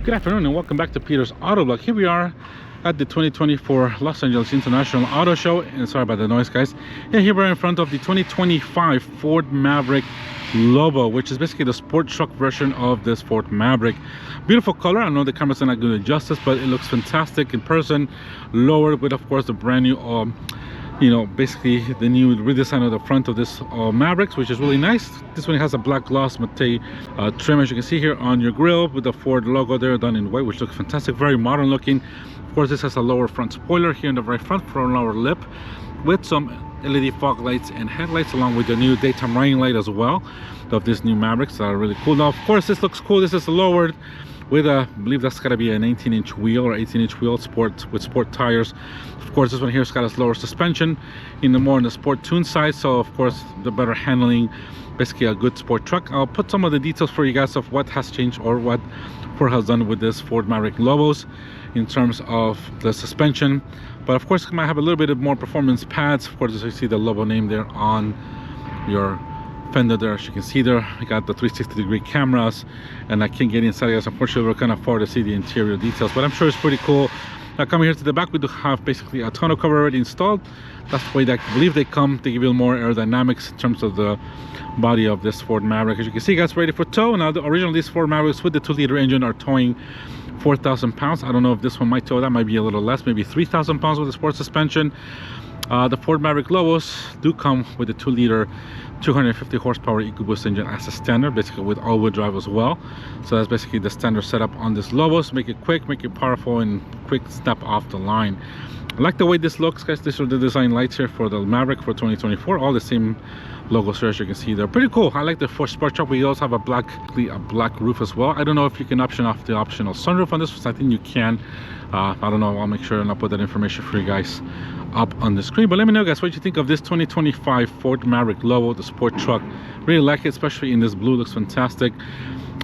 Good afternoon and welcome back to Peter's Autovlog. Here we are at the 2024 Los Angeles International Auto Show, and sorry about the noise, guys. Yeah, here we're in front of the 2025 Ford Maverick Lobo, which is basically the sport truck version of this Ford Maverick. Beautiful color. I know the cameras are not going to do justice, but it looks fantastic in person. Lowered with, of course, the brand new basically the new redesign of the front of this Mavericks, which is really nice. This one has a black gloss matte trim, as you can see here on your grille, with the Ford logo there done in white, which looks fantastic, very modern looking. Of course, this has a lower front spoiler here in the very front for a lower lip, with some LED fog lights and headlights, along with the new daytime running light as well of this new Mavericks that are really cool. Now, of course, this looks cool. This is lowered with I believe that's got to be a 19-inch wheel or 18-inch wheel, with sport tires. Of course, this one here has got a lower suspension in the sport tune side, so of course the better handling, basically a good sport truck. I'll put some of the details for you guys of what has changed or what Ford has done with this Ford Maverick Lobos in terms of the suspension. But of course, it might have a little bit of more performance pads. Of course, as you see the Lobo name there on your fender there, as you can see there. I got the 360-degree cameras, and I can't get inside, guys. Unfortunately, we're kind of far to see the interior details, but I'm sure it's pretty cool. Now, coming here to the back, we do have basically a tonneau cover already installed. That's the way that I believe they come. They give you more aerodynamics in terms of the body of this Ford Maverick. As you can see, guys, ready for tow. Now, originally these Ford Mavericks with the 2-liter engine are towing 4,000 pounds. I don't know if this one might tow that, might be a little less, maybe 3,000 pounds with the sport suspension. The Ford Maverick Lobos do come with a 2-liter 250 horsepower EcoBoost engine as a standard, basically with all-wheel drive as well. So that's basically the standard setup on this Lobos. Make it quick, make it powerful, and quick step off the line. I like the way this looks, guys. These are the design lights here for the Maverick for 2024. All the same logos here, as you can see. They're pretty cool. I like the Ford Sport Truck. We also have a black roof as well. I don't know if you can option off the optional sunroof on this one. I think you can. I don't know. I'll make sure and I'll put that information for you guys up on the screen. But let me know, guys, what you think of this 2025 Ford Maverick Lobo, the sport truck. Really like it, especially in this blue. Looks fantastic.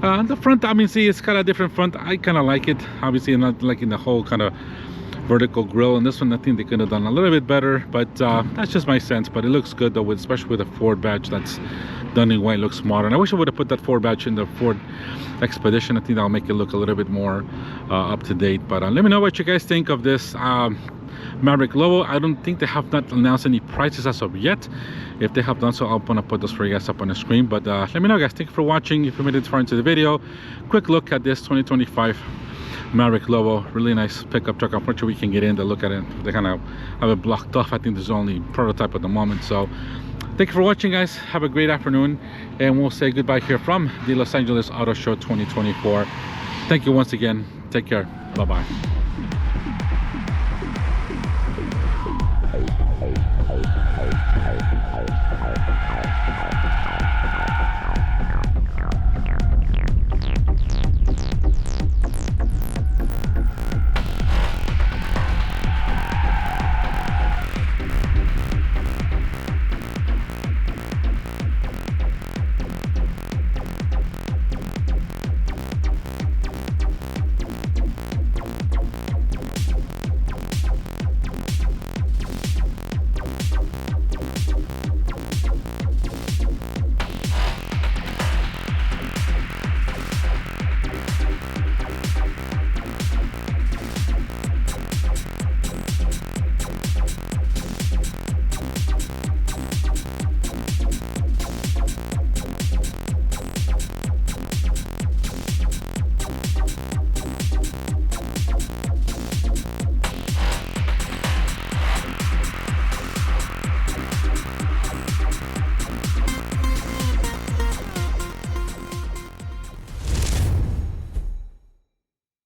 The front, I mean, see, it's got a different front. I kind of like it. Obviously, I'm not liking the whole kind of vertical grille, and this one I think they could have done a little bit better, but that's just my sense. But it looks good though, especially with the Ford badge that's done in white. Looks modern. I wish I would have put that Ford badge in the Ford Expedition. I think that'll make it look a little bit more up to date. But let me know what you guys think of this Maverick Lobo. I don't think they have not announced any prices as of yet. If they have done so, I'll want to put those for you guys up on the screen. But let me know, guys. Thank you for watching. If you made it far into the video, quick look at this 2025 Maverick Lobo. Really nice pickup truck. Unfortunately, we can get in to look at it. They kind of have it blocked off. I think there's only prototype at the moment. So thank you for watching, guys. Have a great afternoon, and we'll say goodbye here from the Los Angeles Auto Show 2024. Thank you once again. Take care. Bye-bye.